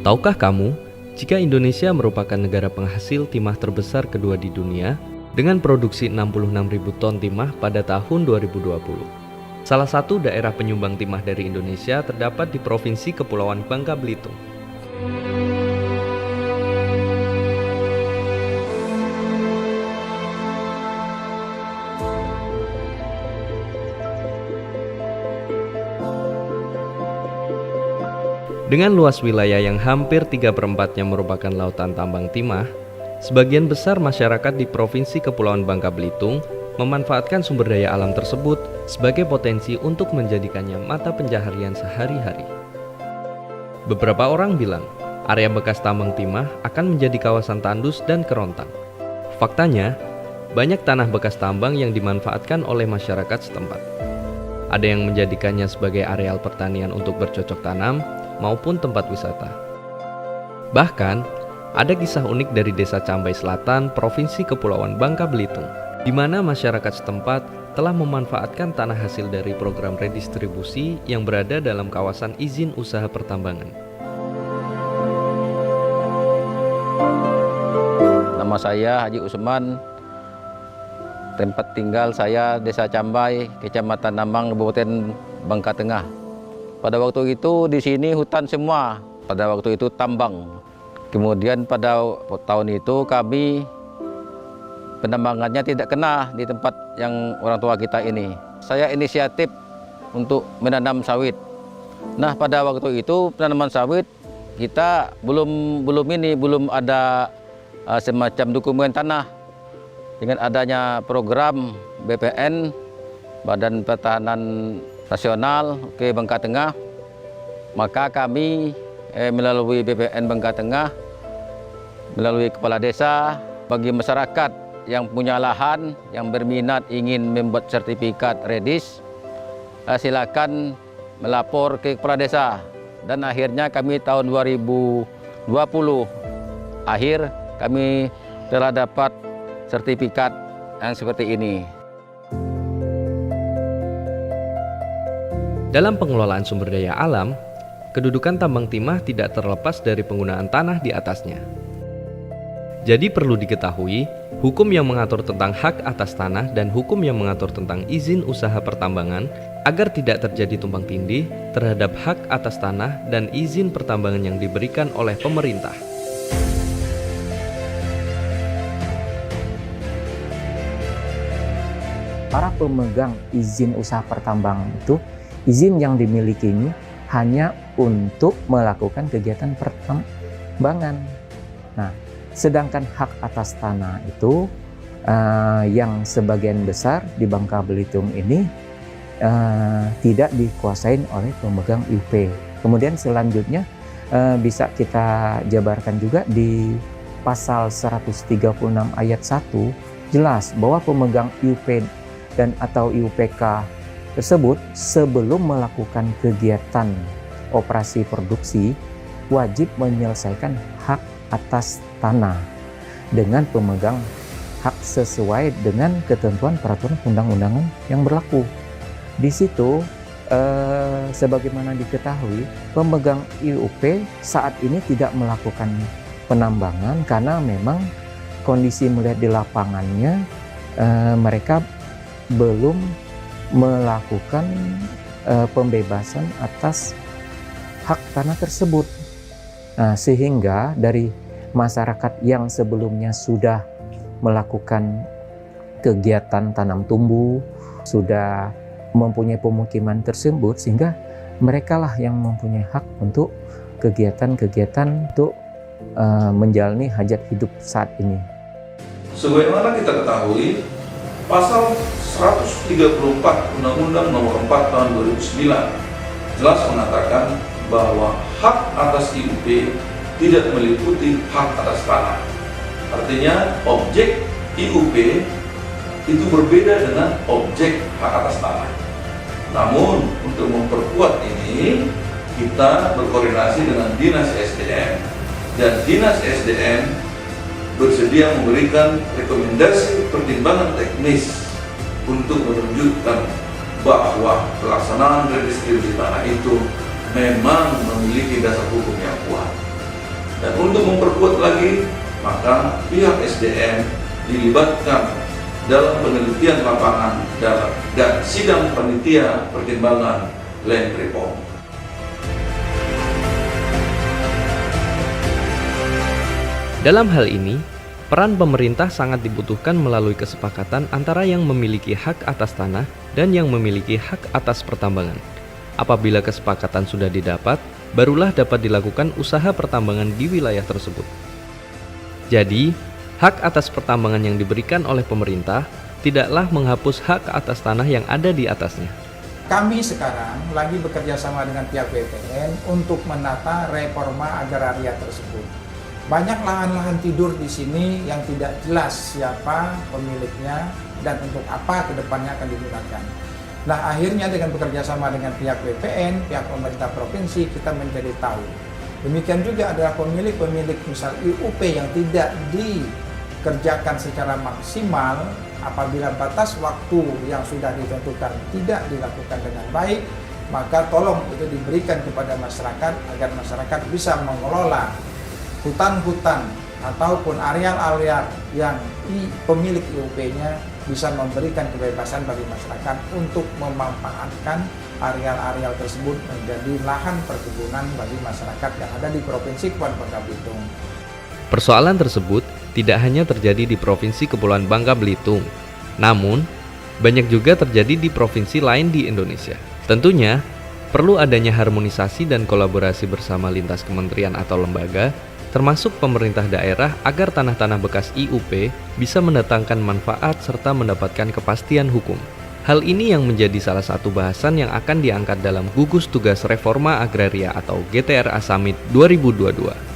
Tahukah kamu, jika Indonesia merupakan negara penghasil timah terbesar kedua di dunia dengan produksi 66.000 ton timah pada tahun 2020. Salah satu daerah penyumbang timah dari Indonesia terdapat di Provinsi Kepulauan Bangka Belitung. Dengan luas wilayah yang hampir 3/4-nya merupakan lautan tambang timah, sebagian besar masyarakat di Provinsi Kepulauan Bangka Belitung memanfaatkan sumber daya alam tersebut sebagai potensi untuk menjadikannya mata pencaharian sehari-hari. Beberapa orang bilang, area bekas tambang timah akan menjadi kawasan tandus dan kerontang. Faktanya, banyak tanah bekas tambang yang dimanfaatkan oleh masyarakat setempat. Ada yang menjadikannya sebagai areal pertanian untuk bercocok tanam, maupun tempat wisata. Bahkan, ada kisah unik dari Desa Cambai Selatan, Provinsi Kepulauan Bangka Belitung, di mana masyarakat setempat telah memanfaatkan tanah hasil dari program redistribusi yang berada dalam kawasan izin usaha pertambangan. Nama saya Haji Usman, tempat tinggal saya Desa Cambai, Kecamatan Nambang, Kabupaten Bangka Tengah. Pada waktu itu di sini hutan semua, pada waktu itu tambang. Kemudian pada tahun itu kami penambangannya tidak kena di tempat yang orang tua kita ini. Saya inisiatif untuk menanam sawit. Nah, pada waktu itu penanaman sawit kita belum ada semacam dokumen tanah. Dengan adanya program BPN, Badan Pertahanan Nasional ke Bangka Tengah, maka kami melalui BPN Bangka Tengah, melalui kepala desa, bagi masyarakat yang punya lahan, yang berminat ingin membuat sertifikat redis, silakan melapor ke kepala desa. Dan akhirnya kami tahun 2020 akhir kami telah dapat sertifikat yang seperti ini. Dalam pengelolaan sumber daya alam, kedudukan tambang timah tidak terlepas dari penggunaan tanah di atasnya. Jadi perlu diketahui, hukum yang mengatur tentang hak atas tanah dan hukum yang mengatur tentang izin usaha pertambangan agar tidak terjadi tumpang tindih terhadap hak atas tanah dan izin pertambangan yang diberikan oleh pemerintah. Para pemegang izin usaha pertambangan itu, izin yang dimiliki ini hanya untuk melakukan kegiatan pertambangan. Nah, sedangkan hak atas tanah itu yang sebagian besar di Bangka Belitung ini tidak dikuasain oleh pemegang IUP. Kemudian selanjutnya bisa kita jabarkan juga di pasal 136 ayat 1 jelas bahwa pemegang IUP dan atau IUPK tersebut sebelum melakukan kegiatan operasi produksi wajib menyelesaikan hak atas tanah dengan pemegang hak sesuai dengan ketentuan peraturan undang-undangan yang berlaku. Di situ sebagaimana diketahui, pemegang IUP saat ini tidak melakukan penambangan karena memang kondisi melihat di lapangannya mereka belum melakukan pembebasan atas hak tanah tersebut. Nah, sehingga dari masyarakat yang sebelumnya sudah melakukan kegiatan tanam tumbuh, sudah mempunyai pemukiman tersebut, sehingga merekalah yang mempunyai hak untuk kegiatan-kegiatan untuk menjalani hajat hidup saat ini. Sebagaimana kita ketahui, Pasal 134 Undang-Undang Nomor 4 Tahun 2009 jelas mengatakan bahwa hak atas IUP tidak meliputi hak atas tanah. Artinya objek IUP itu berbeda dengan objek hak atas tanah. Namun untuk memperkuat ini, kita berkoordinasi dengan Dinas SDM, dan Dinas SDM bersedia memberikan rekomendasi pertimbangan teknis untuk menunjukkan bahwa pelaksanaan redistribusi tanah itu memang memiliki dasar hukum yang kuat. Dan untuk memperkuat lagi, maka pihak SDM dilibatkan dalam penelitian lapangan dan sidang panitia pertimbangan land reform. Dalam hal ini, peran pemerintah sangat dibutuhkan melalui kesepakatan antara yang memiliki hak atas tanah dan yang memiliki hak atas pertambangan. Apabila kesepakatan sudah didapat, barulah dapat dilakukan usaha pertambangan di wilayah tersebut. Jadi, hak atas pertambangan yang diberikan oleh pemerintah tidaklah menghapus hak atas tanah yang ada di atasnya. Kami sekarang lagi bekerja sama dengan pihak BPN untuk menata reforma agraria tersebut. Banyak lahan-lahan tidur di sini yang tidak jelas siapa pemiliknya dan untuk apa kedepannya akan digunakan. Nah, akhirnya dengan bekerja sama dengan pihak BPN, pihak pemerintah provinsi, kita menjadi tahu. Demikian juga adalah pemilik-pemilik misal IUP yang tidak dikerjakan secara maksimal, apabila batas waktu yang sudah ditentukan tidak dilakukan dengan baik, maka tolong itu diberikan kepada masyarakat agar masyarakat bisa mengelola hutan-hutan ataupun areal-areal yang pemilik IUP-nya bisa memberikan kebebasan bagi masyarakat untuk memanfaatkan areal-areal tersebut menjadi lahan perkebunan bagi masyarakat yang ada di Provinsi Kepulauan Bangka Belitung. Persoalan tersebut tidak hanya terjadi di Provinsi Kepulauan Bangka Belitung, namun banyak juga terjadi di provinsi lain di Indonesia. Tentunya, perlu adanya harmonisasi dan kolaborasi bersama lintas kementerian atau lembaga, termasuk pemerintah daerah agar tanah-tanah bekas IUP bisa mendatangkan manfaat serta mendapatkan kepastian hukum. Hal ini yang menjadi salah satu bahasan yang akan diangkat dalam Gugus Tugas Reforma Agraria atau GTRA Summit 2022.